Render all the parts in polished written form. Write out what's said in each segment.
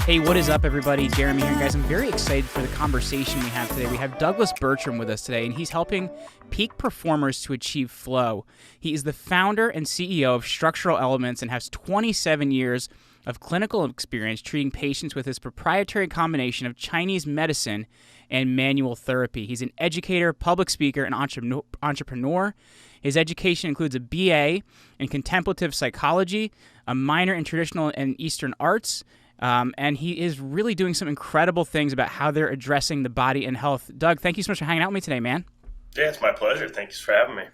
Hey, what is up, everybody? Jeremy here, guys. I'm very excited for the conversation we have today. We have Douglas Bertram with us today, and he's helping peak performers to achieve flow. He is the founder and CEO of Structural Elements and has 27 years of clinical experience treating patients with his proprietary combination of Chinese medicine and manual therapy. He's an educator, public speaker, and entrepreneur. His education includes a BA in Contemplative Psychology, a minor in Traditional and Eastern Arts, and he is really doing some incredible things about how they're addressing the body and health. Doug, thank you so much for hanging out with me today, man. Yeah, it's my pleasure. Thanks for having me.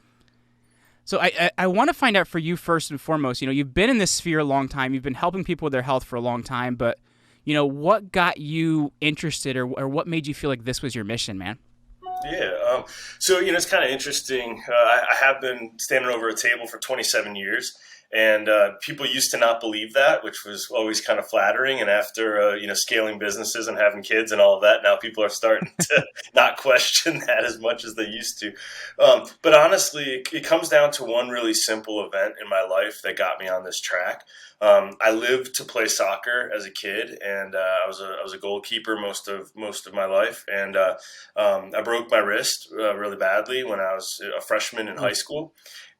So I want to find out for you first and foremost, you've been in this sphere a long time. You've been helping people with their health for a long time, but, what got you interested or what made you feel like this was your mission, man? Yeah. So, it's kind of interesting. I have been standing over a table for 27 years. And people used to not believe that, which was always kind of flattering. And after, scaling businesses and having kids and all of that, now people are starting to not question that as much as they used to. But honestly, it comes down to one really simple event in my life that got me on this track. I lived to play soccer as a kid, and I was a goalkeeper most of my life. And I broke my wrist really badly when I was a freshman in high school.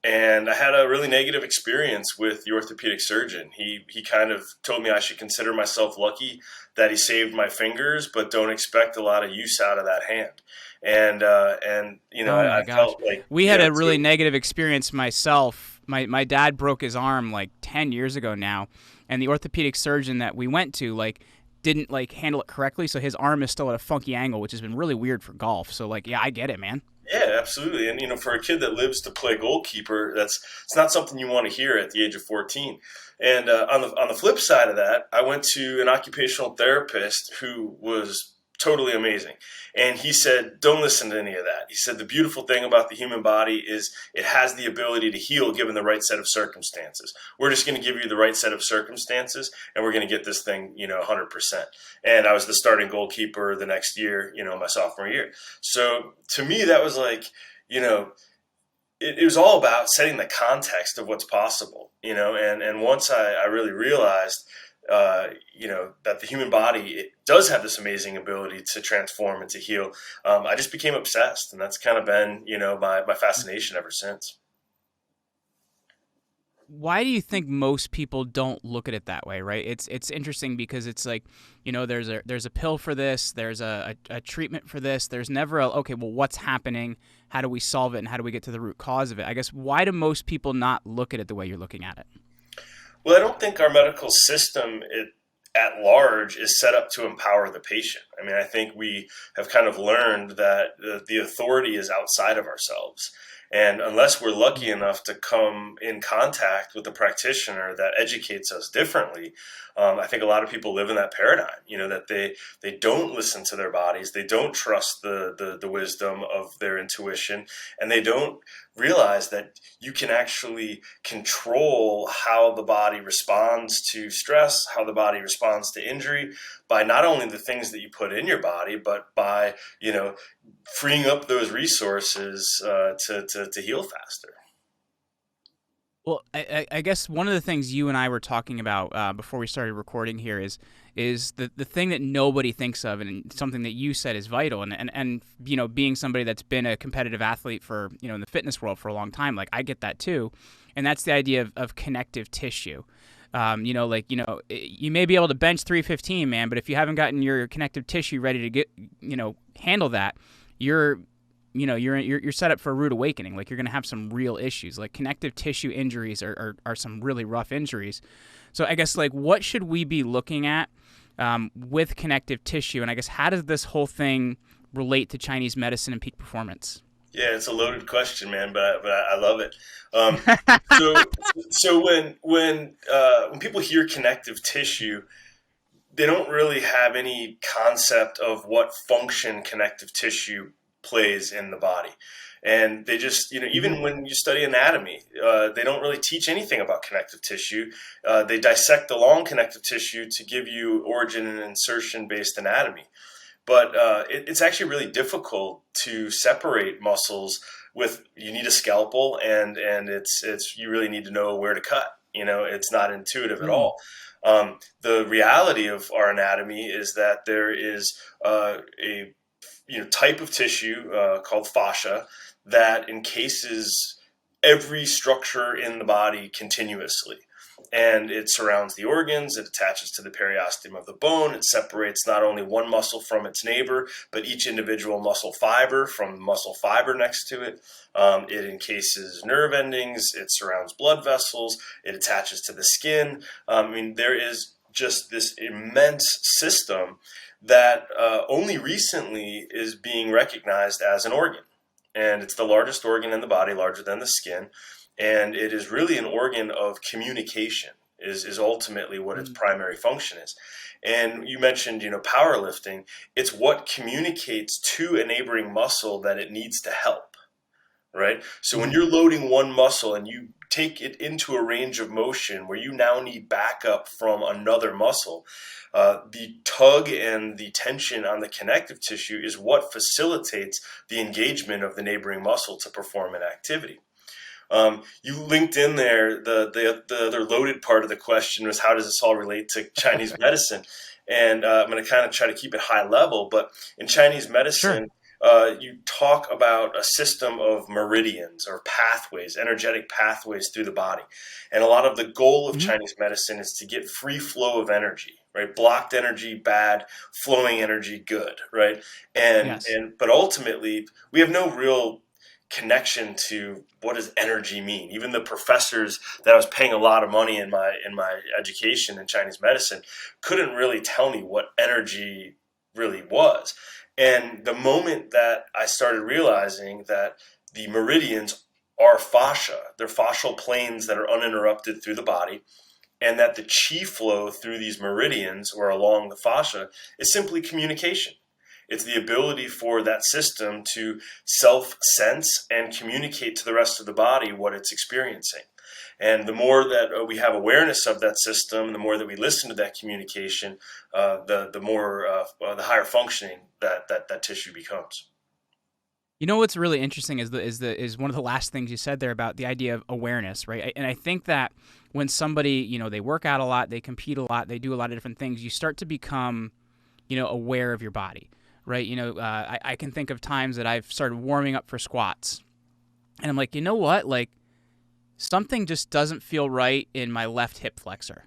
And I had a really negative experience with the orthopedic surgeon. He kind of told me I should consider myself lucky that he saved my fingers, but don't expect a lot of use out of that hand. And I felt like we had a really negative experience myself. My dad broke his arm like 10 years ago now, and the orthopedic surgeon that we went to didn't handle it correctly, so his arm is still at a funky angle, which has been really weird for golf. So yeah, I get it, man. Yeah, absolutely. And, for a kid that lives to play goalkeeper, it's not something you want to hear at the age of 14. And on the flip side of that, I went to an occupational therapist who was totally amazing. And he said, don't listen to any of that. He said, the beautiful thing about the human body is it has the ability to heal given the right set of circumstances. We're just going to give you the right set of circumstances, and we're going to get this thing, 100%. And I was the starting goalkeeper the next year, my sophomore year. So to me, that was it was all about setting the context of what's possible, and once I really realized that the human body, it does have this amazing ability to transform and to heal. I just became obsessed, and that's kind of been, my fascination ever since. Why do you think most people don't look at it that way, right? It's interesting because it's like, there's a pill for this, there's a treatment for this, there's never what's happening? How do we solve it, and how do we get to the root cause of it? I guess, why do most people not look at it the way you're looking at it? Well, I don't think our medical system at large is set up to empower the patient. I mean, I think we have kind of learned that the authority is outside of ourselves. And unless we're lucky enough to come in contact with a practitioner that educates us differently, I think a lot of people live in that paradigm, that they don't listen to their bodies, they don't trust the wisdom of their intuition, and they don't realize that you can actually control how the body responds to stress, how the body responds to injury, by not only the things that you put in your body, but by, freeing up those resources to heal faster. Well, I guess one of the things you and I were talking about before we started recording here is the thing that nobody thinks of, and something that you said is vital, and being somebody that's been a competitive athlete for, in the fitness world for a long time, I get that too, and that's the idea of connective tissue. You may be able to bench 315, man, but if you haven't gotten your connective tissue ready to get, handle that, you're set up for a rude awakening. You're going to have some real issues. Connective tissue injuries are some really rough injuries. So I guess, what should we be looking at with connective tissue? And I guess, how does this whole thing relate to Chinese medicine and peak performance? Yeah, it's a loaded question, man, but I love it. So when people hear connective tissue, they don't really have any concept of what function connective tissue plays in the body. And they just, even when you study anatomy, they don't really teach anything about connective tissue. They dissect the long connective tissue to give you origin and insertion-based anatomy. But it's actually really difficult to separate muscles you need a scalpel, and it's you really need to know where to cut. It's not intuitive at Mm. all. The reality of our anatomy is that there is a type of tissue called fascia that encases every structure in the body continuously. And it surrounds the organs, it attaches to the periosteum of the bone, it separates not only one muscle from its neighbor, but each individual muscle fiber from the muscle fiber next to it. It encases nerve endings, it surrounds blood vessels, it attaches to the skin. There is just this immense system that only recently is being recognized as an organ. And it's the largest organ in the body, larger than the skin. And it is really an organ of communication, is ultimately what its Mm. primary function is. And you mentioned, powerlifting. It's what communicates to a neighboring muscle that it needs to help, right? So when Mm. you're loading one muscle and you take it into a range of motion where you now need backup from another muscle, the tug and the tension on the connective tissue is what facilitates the engagement of the neighboring muscle to perform an activity. You linked in there the other loaded part of the question was, how does this all relate to Chinese medicine? And I'm going to kind of try to keep it high level, but in Chinese Sure. medicine, you talk about a system of meridians or pathways, energetic pathways through the body. And a lot of the goal of Mm-hmm. Chinese medicine is to get free flow of energy, right? Blocked energy, bad; flowing energy, good, right? Yes. But ultimately, we have no real connection to what does energy mean. Even the professors that I was paying a lot of money in my education in Chinese medicine couldn't really tell me what energy really was. And the moment that I started realizing that the meridians are fascia, they're fascial planes that are uninterrupted through the body, and that the chi flow through these meridians or along the fascia is simply communication. It's the ability for that system to self-sense and communicate to the rest of the body what it's experiencing. And the more that we have awareness of that system, the more that we listen to that communication, the higher functioning that tissue becomes. You know what's really interesting is one of the last things you said there about the idea of awareness, right? And I think that when somebody, they work out a lot, they compete a lot, they do a lot of different things, you start to become, aware of your body, right? I can think of times that I've started warming up for squats, and I'm like, you know what, like something just doesn't feel right in my left hip flexor.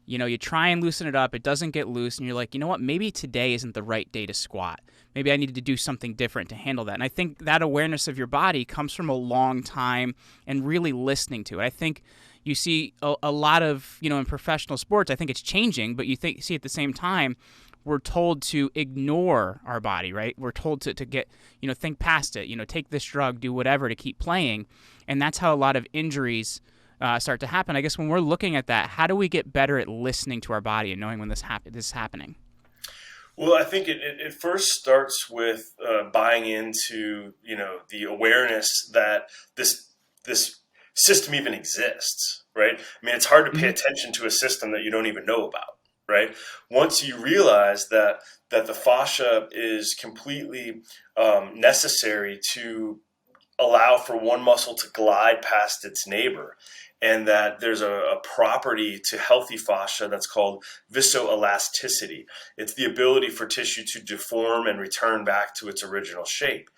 You try and loosen it up, it doesn't get loose, and you're like, you know what, maybe today isn't the right day to squat. Maybe I needed to do something different to handle that. And I think that awareness of your body comes from a long time and really listening to it. I think you see a lot of, in professional sports, I think it's changing, but see at the same time, we're told to ignore our body, right? We're told to get, think past it, take this drug, do whatever to keep playing. And that's how a lot of injuries start to happen. I guess when we're looking at that, how do we get better at listening to our body and knowing when this is happening? Well, I think it first starts with buying into the awareness that this system even exists, right? I mean, it's hard to pay Mm-hmm. attention to a system that you don't even know about, right? Once you realize that the fascia is completely necessary to allow for one muscle to glide past its neighbor, and that there's a property to healthy fascia that's called viscoelasticity. It's the ability for tissue to deform and return back to its original shape.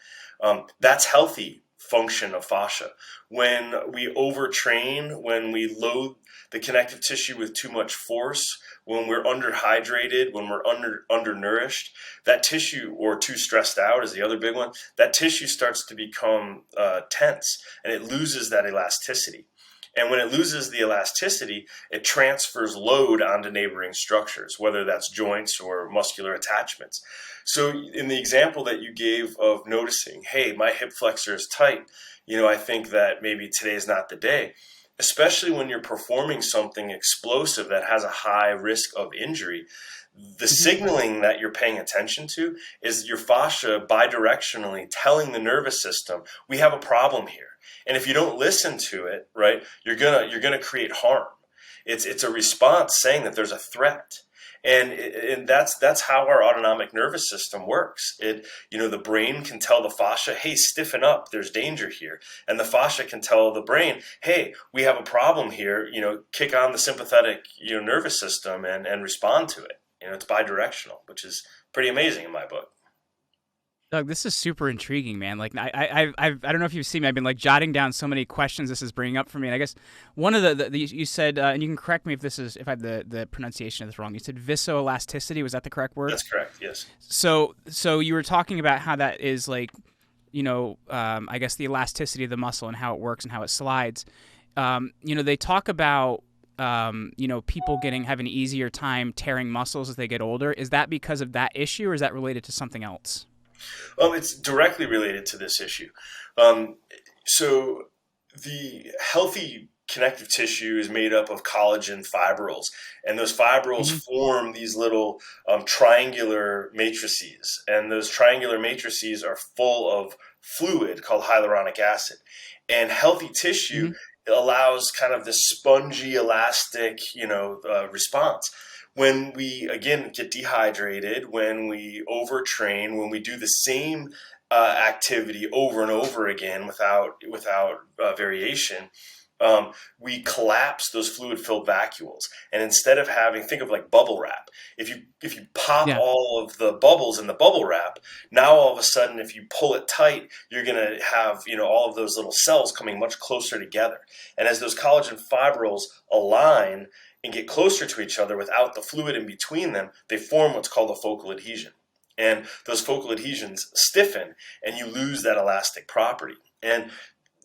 That's healthy function of fascia. When we overtrain, when we load the connective tissue with too much force, when we're underhydrated, when we're undernourished, that tissue, or too stressed out is the other big one, that tissue starts to become tense, and it loses that elasticity. And when it loses the elasticity, it transfers load onto neighboring structures, whether that's joints or muscular attachments. So in the example that you gave of noticing, hey, my hip flexor is tight, I think that maybe today's not the day, especially when you're performing something explosive that has a high risk of injury. The Mm-hmm. signaling that you're paying attention to is your fascia bidirectionally telling the nervous system, we have a problem here. And if you don't listen to it, right, you're gonna create harm. It's a response saying that there's a threat. And that's how our autonomic nervous system works. The brain can tell the fascia, hey, stiffen up, there's danger here. And the fascia can tell the brain, hey, we have a problem here, kick on the sympathetic, nervous system and respond to it. It's bidirectional, which is pretty amazing in my book. Doug, this is super intriguing, man. Like, I don't know if you've seen me. I've been like jotting down so many questions this is bringing up for me. And I guess one of the you said, and you can correct me if I have the pronunciation of this wrong. You said viscoelasticity. Was that the correct word? That's correct. Yes. So you were talking about how that is like, I guess the elasticity of the muscle and how it works and how it slides. They talk about people having an easier time tearing muscles as they get older. Is that because of that issue, or is that related to something else? It's directly related to this issue. So the healthy connective tissue is made up of collagen fibrils, and those fibrils form these little triangular matrices, and those triangular matrices are full of fluid called hyaluronic acid. And healthy tissue allows kind of this spongy, elastic, response. When we, again, get dehydrated, when we overtrain, when we do the same activity over and over again without variation, we collapse those fluid-filled vacuoles. And instead of think of like bubble wrap. If you pop all of the bubbles in the bubble wrap, now all of a sudden, if you pull it tight, you're going to have all of those little cells coming much closer together. And as those collagen fibrils align and get closer to each other without the fluid in between them, they form what's called a focal adhesion. And those focal adhesions stiffen, and you lose that elastic property. And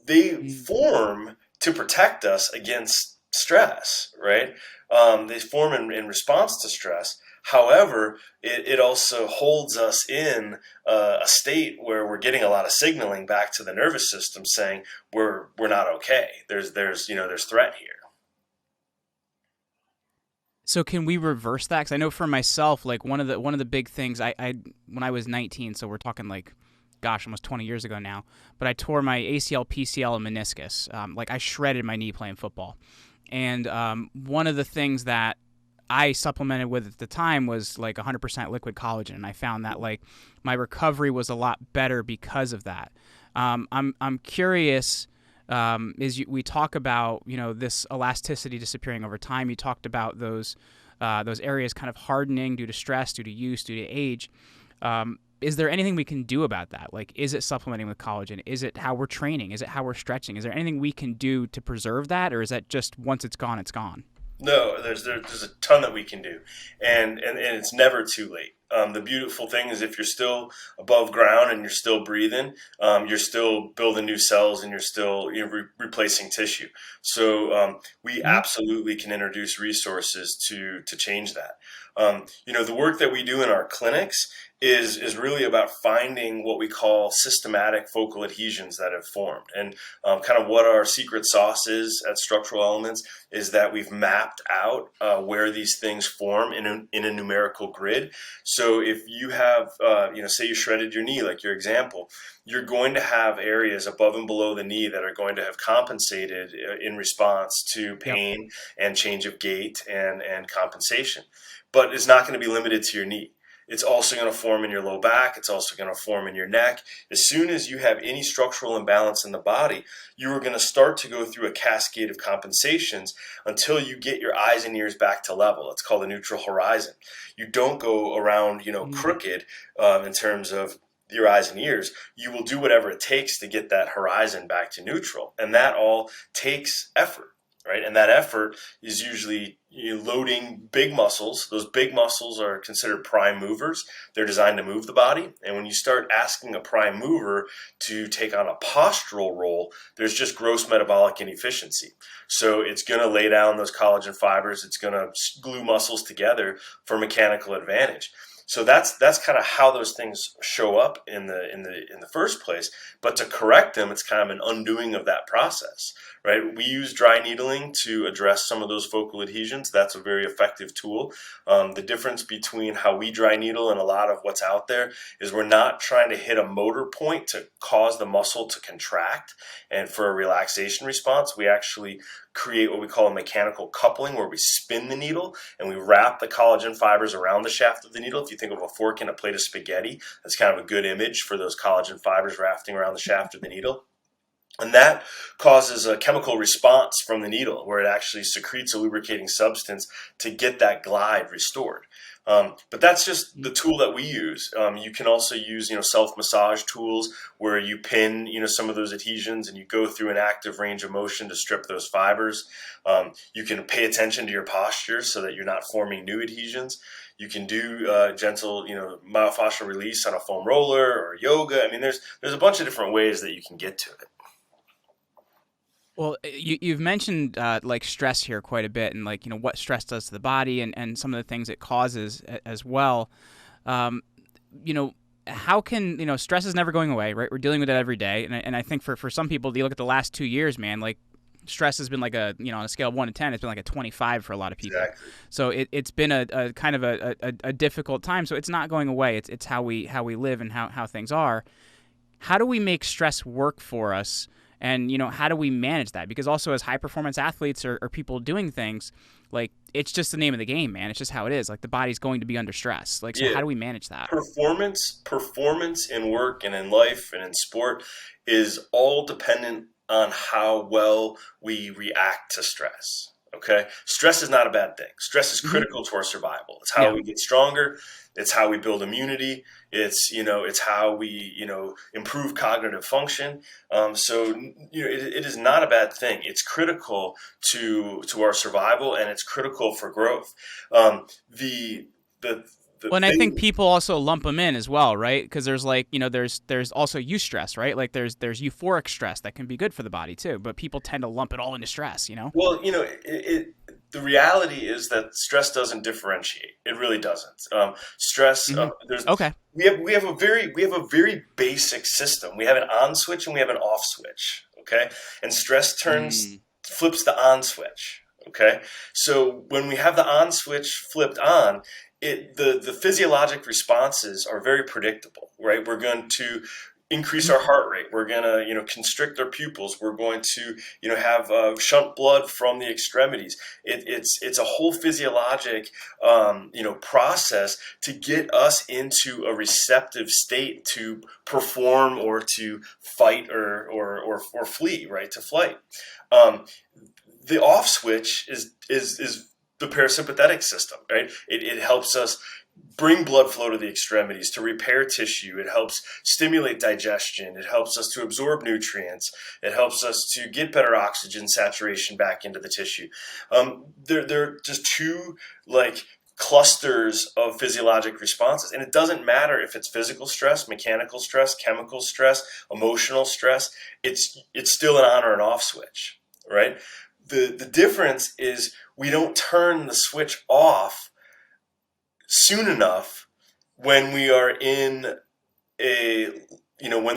they form to protect us against stress, right? They form in response to stress. However, it also holds us in a state where we're getting a lot of signaling back to the nervous system saying we're not okay. There's threat here. So can we reverse that? Because I know for myself, like one of the big things I when I was 19, so we're talking like, gosh, almost 20 years ago now, but I tore my ACL, PCL, and meniscus. I shredded my knee playing football. And one of the things that I supplemented with at the time was like 100% liquid collagen, and I found that like my recovery was a lot better because of that. I'm curious. We talk about this elasticity disappearing over time. You talked about those areas kind of hardening due to stress, due to use, due to age. Is there anything we can do about that? Like, is it supplementing with collagen? Is it how we're training? Is it how we're stretching? Is there anything we can do to preserve that, or is that just once it's gone, it's gone? No, there's a ton that we can do, and it's never too late. The beautiful thing is if you're still above ground and you're still breathing, you're still building new cells and you're still replacing tissue. So we absolutely can introduce resources to change that. The work that we do in our clinics is really about finding what we call systematic focal adhesions that have formed. And kind of what our secret sauce is at Structural Elements is that we've mapped out where these things form in a numerical grid. So if you have, say you shredded your knee, like your example, you're going to have areas above and below the knee that are going to have compensated in response to pain and change of gait and compensation. But it's not going to be limited to your knee. It's also going to form in your low back. It's also going to form in your neck. As soon as you have any structural imbalance in the body, you are going to start to go through a cascade of compensations until you get your eyes and ears back to level. It's called the neutral horizon. You don't go around, crooked in terms of your eyes and ears. You will do whatever it takes to get that horizon back to neutral. And that all takes effort. Right, and that effort is usually loading big muscles. Those big muscles are considered prime movers. They're designed to move the body. And when you start asking a prime mover to take on a postural role, there's just gross metabolic inefficiency. So it's going to lay down those collagen fibers. It's going to glue muscles together for mechanical advantage. So that's kind of how those things show up in the first place. But to correct them, it's kind of an undoing of that process, right? We use dry needling to address some of those focal adhesions. That's a very effective tool. The difference between how we dry needle and a lot of what's out there is we're not trying to hit a motor point to cause the muscle to contract and for a relaxation response. We actually create what we call a mechanical coupling, where we spin the needle and we wrap the collagen fibers around the shaft of the needle. If you think of a fork and a plate of spaghetti, that's kind of a good image for those collagen fibers wrapping around the shaft of the needle. And that causes a chemical response from the needle where it actually secretes a lubricating substance to get that glide restored. But that's just the tool that we use. You can also use, self-massage tools where you pin, some of those adhesions and you go through an active range of motion to strip those fibers. You can pay attention to your posture so that you're not forming new adhesions. You can do gentle, myofascial release on a foam roller or yoga. I mean, there's a bunch of different ways that you can get to it. Well, you've mentioned like stress here quite a bit, and like what stress does to the body, and some of the things it causes as well. How can stress is never going away, right? We're dealing with it every day, and I think for some people, you look at the last 2 years, man, like stress has been like on a scale of 1 to 10, it's been like a 25 for a lot of people. Exactly. So it's been a kind of a difficult time. So it's not going away. It's how we live and how things are. How do we make stress work for us? And, how do we manage that? Because also as high-performance athletes or people doing things, like, it's just the name of the game, man. It's just how it is. Like, the body's going to be under stress. Like, so how do we manage that? Performance in work and in life and in sport is all dependent on how well we react to stress. Okay? Stress is not a bad thing. Stress is critical to our survival. It's how we get stronger. It's how we build immunity. It's how we improve cognitive function. It is not a bad thing. It's critical to our survival, and it's critical for growth. And I think people also lump them in as well, right? Because there's there's also eustress, right? Like there's euphoric stress that can be good for the body too, but people tend to lump it all into stress, Well, the reality is that stress doesn't differentiate. It really doesn't. Stress. We have a very basic system. We have an on switch and we have an off switch. Okay, and stress flips the on switch. Okay, so when we have the on switch flipped on, the physiologic responses are very predictable, right? We're going to increase our heart rate. We're going to, constrict our pupils. We're going to, have shunt blood from the extremities. It's a whole physiologic, process to get us into a receptive state to perform or to fight or flee, right? To flight. The off switch is the parasympathetic system, right? It helps us bring blood flow to the extremities, to repair tissue. It helps stimulate digestion. It helps us to absorb nutrients. It helps us to get better oxygen saturation back into the tissue. They're just two clusters of physiologic responses. And it doesn't matter if it's physical stress, mechanical stress, chemical stress, emotional stress. It's still an on or an off switch, right? The difference is we don't turn the switch off soon enough when we are in when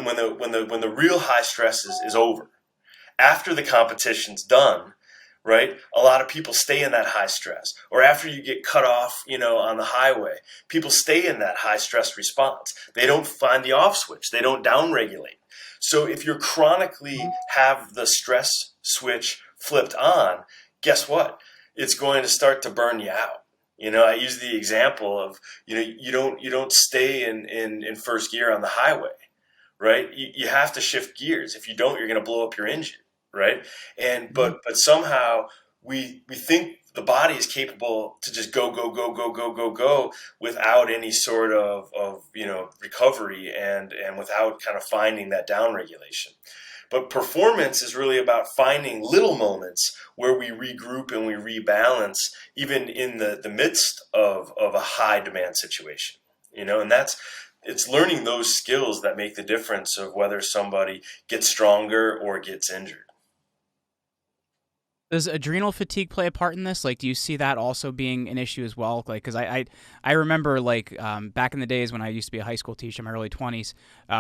the real high stress is over. After the competition's done, right? A lot of people stay in that high stress. Or after you get cut off, on the highway, people stay in that high stress response. They don't find the off switch. They don't downregulate. So if you're chronically have the stress switch flipped on, guess what? It's going to start to burn you out. I use the example of, you don't stay in first gear on the highway, right? You have to shift gears. If you don't, you're going to blow up your engine, right? But somehow we think the body is capable to just go without any sort of recovery and without kind of finding that down regulation. But performance is really about finding little moments where we regroup and we rebalance, even in the midst of a high demand situation. And it's learning those skills that make the difference of whether somebody gets stronger or gets injured. Does adrenal fatigue play a part in this? Like, do you see that also being an issue as well? Like, because I remember back in the days when I used to be a high school teacher in my early 20s,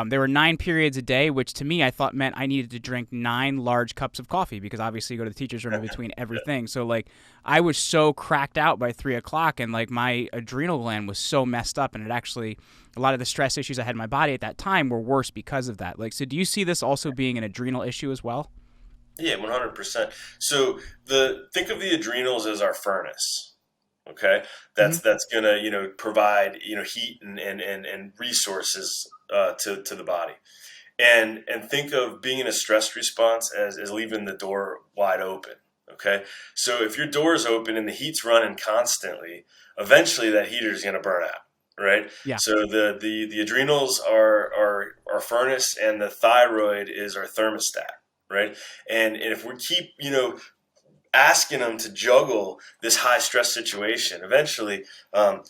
there were 9 periods a day, which to me I thought meant I needed to drink 9 large cups of coffee because obviously you go to the teacher's room in between everything. So I was so cracked out by 3 o'clock and my adrenal gland was so messed up, and it actually, a lot of the stress issues I had in my body at that time were worse because of that. So do you see this also being an adrenal issue as well? Yeah, 100%. So think of the adrenals as our furnace. Okay, Hmm. that's gonna provide heat and resources to the body. And think of being in a stress response as leaving the door wide open. Okay, so if your door is open and the heat's running constantly, eventually that heater is going to burn out, right? Yeah. So the adrenals are our furnace, and the thyroid is our thermostat, right? And if we keep asking them to juggle this high stress situation, eventually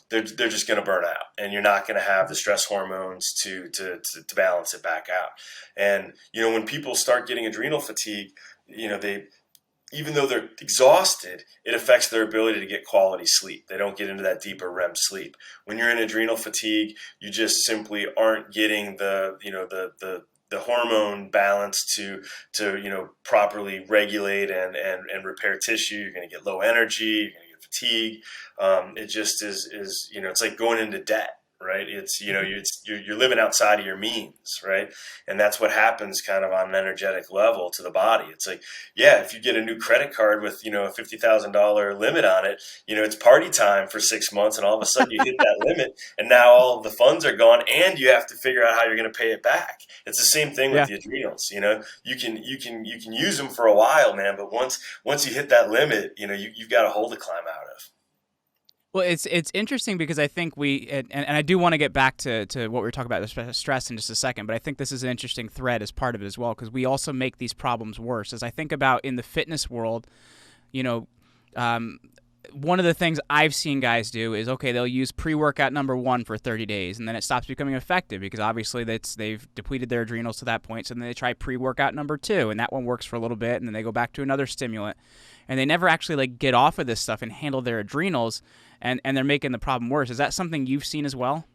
they're just going to burn out, and you're not going to have the stress hormones to balance it back out. And when people start getting adrenal fatigue, they even though they're exhausted, it affects their ability to get quality sleep. They don't get into that deeper REM sleep. When you're in adrenal fatigue, you just simply aren't getting the hormone balance to properly regulate and repair tissue. You're going to get low energy. You're going to get fatigue. It just is it's like going into debt. Right, it's you're living outside of your means, right, and that's what happens kind of on an energetic level to the body. It's like, yeah, if you get a new credit card with a $50,000 limit on it, it's party time for 6 months, and all of a sudden you hit that limit, and now all of the funds are gone, and you have to figure out how you're going to pay it back. It's the same thing with Yeah. the adrenals. You can use them for a while, man, but once you hit that limit, you've got a hole to climb out of. Well, it's interesting because I think and I do want to get back to what we were talking about, the stress, in just a second, but I think this is an interesting thread as part of it as well, because we also make these problems worse. As I think about in the fitness world, you know, um, one of the things I've seen guys do is, okay, they'll use pre-workout number 1 for 30 days, and then it stops becoming effective because obviously they've depleted their adrenals to that point. So then they try pre-workout number 2, and that one works for a little bit, and then they go back to another stimulant, and they never actually like get off of this stuff and handle their adrenals, and they're making the problem worse. Is that something you've seen as well?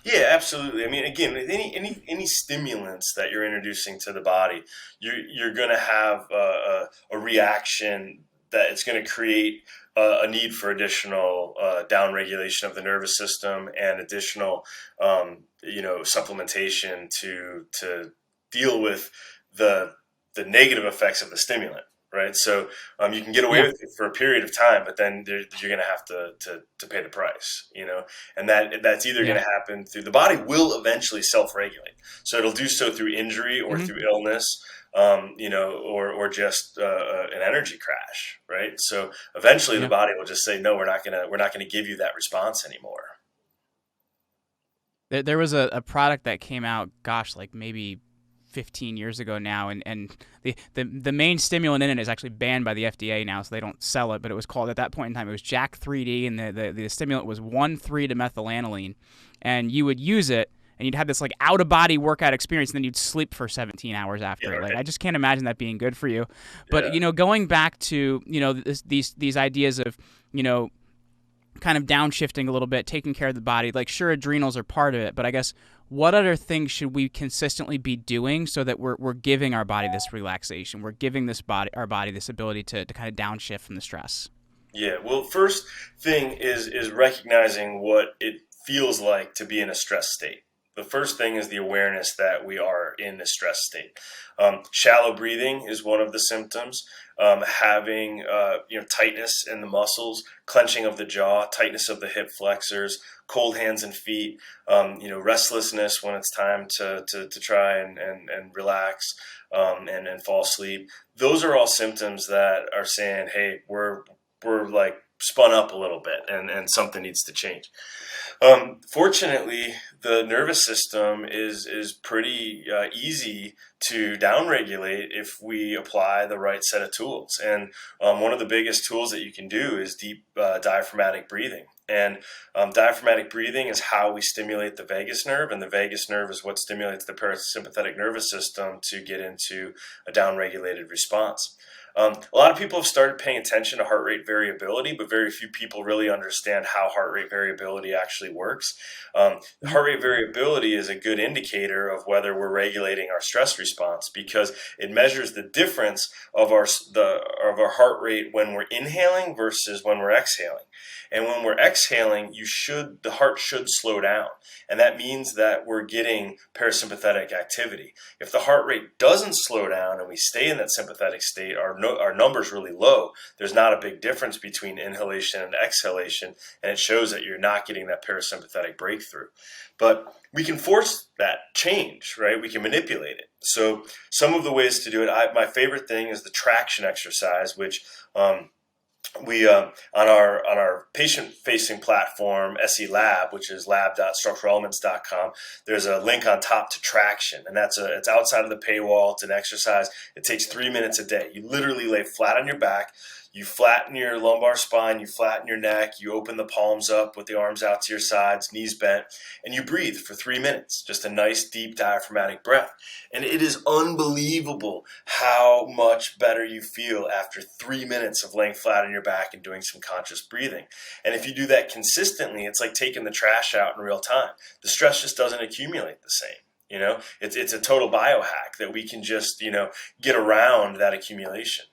Yeah, absolutely. I mean, again, with any stimulants that you're introducing to the body, you're going to have a reaction that it's going to create a need for additional down regulation of the nervous system and additional supplementation to deal with the the negative effects of the stimulant. Right, so you can get away Yeah. with it for a period of time, but then you're going to have to pay the price, and that's either going Yeah. to happen through the body will eventually self-regulate, so it'll do so through injury or Hmm. through illness, or just an energy crash, right? So eventually the Yeah. body will just say, no, we're not gonna give you that response anymore. There was a product that came out, gosh, like maybe 15 years ago now, and the main stimulant in it is actually banned by the FDA now, so they don't sell it. But it was called, at that point in time, it was Jack 3D, and the stimulant was 1,3-dimethylaniline, and you would use it, and you'd have this like out of body workout experience, and then you'd sleep for 17 hours Yeah, after it. Like, right. I just can't imagine that being good for you. But Yeah. going back to these ideas of kind of downshifting a little bit, taking care of the body. Like, sure, adrenals are part of it, but I guess what other things should we consistently be doing so that we're giving our body this relaxation? We're giving our body this ability to kind of downshift from the stress. Yeah, well, first thing is recognizing what it feels like to be in a stress state. The first thing is the awareness that we are in a stress state. Shallow breathing is one of the symptoms. Having tightness in the muscles, clenching of the jaw, tightness of the hip flexors, cold hands and feet. Restlessness when it's time to try and relax, and fall asleep. Those are all symptoms that are saying, hey, we're like spun up a little bit, and something needs to change. Fortunately, the nervous system is pretty easy to downregulate if we apply the right set of tools. And one of the biggest tools that you can do is deep diaphragmatic breathing. And diaphragmatic breathing is how we stimulate the vagus nerve, and the vagus nerve is what stimulates the parasympathetic nervous system to get into a downregulated response. A lot of people have started paying attention to heart rate variability, but very few people really understand how heart rate variability actually works. Heart rate variability is a good indicator of whether we're regulating our stress response, because it measures the difference of our heart rate when we're inhaling versus when we're exhaling. And when we're exhaling, the heart should slow down, and that means that we're getting parasympathetic activity. If the heart rate doesn't slow down and we stay in that sympathetic state, our number's really low. There's not a big difference between inhalation and exhalation, and it shows that you're not getting that parasympathetic breakthrough. But we can force that change, right? We can manipulate it. So some of the ways to do it, my favorite thing is the traction exercise, which we on our patient-facing platform, SE Lab, which is lab.structuralelements.com. There's a link on top to traction, and it's outside of the paywall. It's an exercise. It takes 3 minutes a day. You literally lay flat on your back. You flatten your lumbar spine, you flatten your neck, you open the palms up with the arms out to your sides, knees bent, and you breathe for 3 minutes. Just a nice, deep diaphragmatic breath. And it is unbelievable how much better you feel after 3 minutes of laying flat on your back and doing some conscious breathing. And if you do that consistently, it's like taking the trash out in real time. The stress just doesn't accumulate the same. It's a total biohack that we can just, get around that accumulation.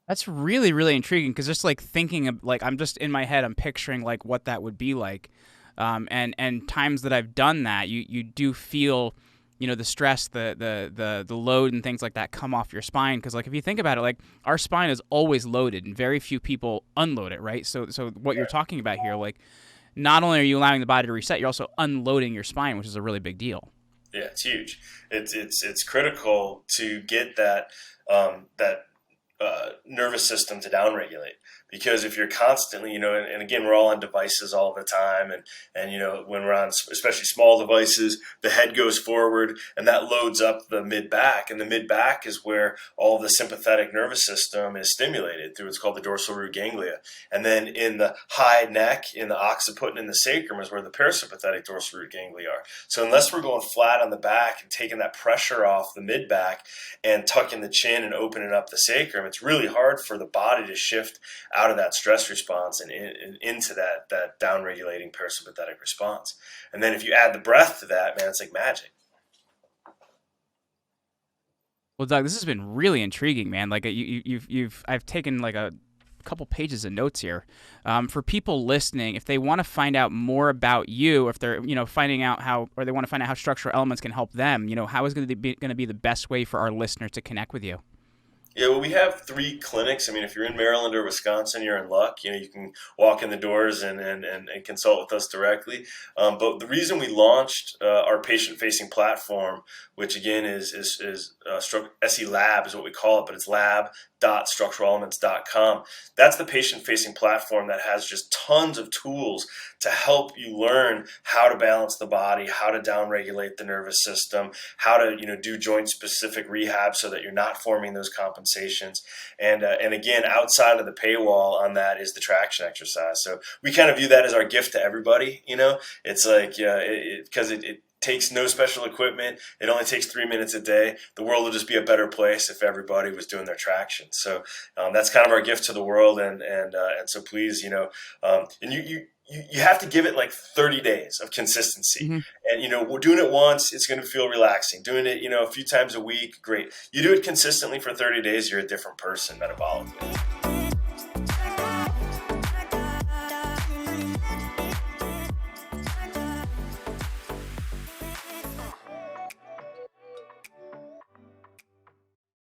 That's really, really intriguing, because just like thinking of, like, I'm just in my head, I'm picturing like what that would be like. And times that I've done that, you do feel, the stress, the load and things like that come off your spine. Because like if you think about it, like our spine is always loaded and very few people unload it, right? So what you're talking about here, like not only are you allowing the body to reset, you're also unloading your spine, which is a really big deal. Yeah, it's huge. It's critical to get that nervous system to downregulate, because if you're constantly, and again, we're all on devices all the time, and when we're on especially small devices, the head goes forward and that loads up the mid back, and the mid back is where all the sympathetic nervous system is stimulated through what's called the dorsal root ganglia, and then in the high neck, in the occiput and in the sacrum is where the parasympathetic dorsal root ganglia are. So unless we're going flat on the back and taking that pressure off the mid back and tucking the chin and opening up the sacrum, it's really hard for the body to shift out of that stress response and into that down-regulating parasympathetic response. And then if you add the breath to that, man, it's like magic. Well, Doug, this has been really intriguing, man. Like I've taken like a couple pages of notes here. For people listening, if they want to find out more about you, if they're finding out how, or they want to find out how structural elements can help them, how is going to be the best way for our listeners to connect with you? Yeah, well, we have 3 clinics. I mean, if you're in Maryland or Wisconsin, you're in luck. You can walk in the doors and consult with us directly. But the reason we launched our patient-facing platform, which again is SE Lab is what we call it, but it's lab.structuralelements.com. That's the patient-facing platform that has just tons of tools to help you learn how to balance the body, how to downregulate the nervous system, how to do joint-specific rehab so that you're not forming those compensations. And again, outside of the paywall on that is the traction exercise. So we kind of view that as our gift to everybody. It's like because it takes no special equipment. It only takes 3 minutes a day. The world would just be a better place if everybody was doing their traction. So that's kind of our gift to the world. And so please, and you have to give it like 30 days of consistency. Mm-hmm. And, we're doing it once, it's going to feel relaxing. Doing it, a few times a week, great. You do it consistently for 30 days, you're a different person metabolically.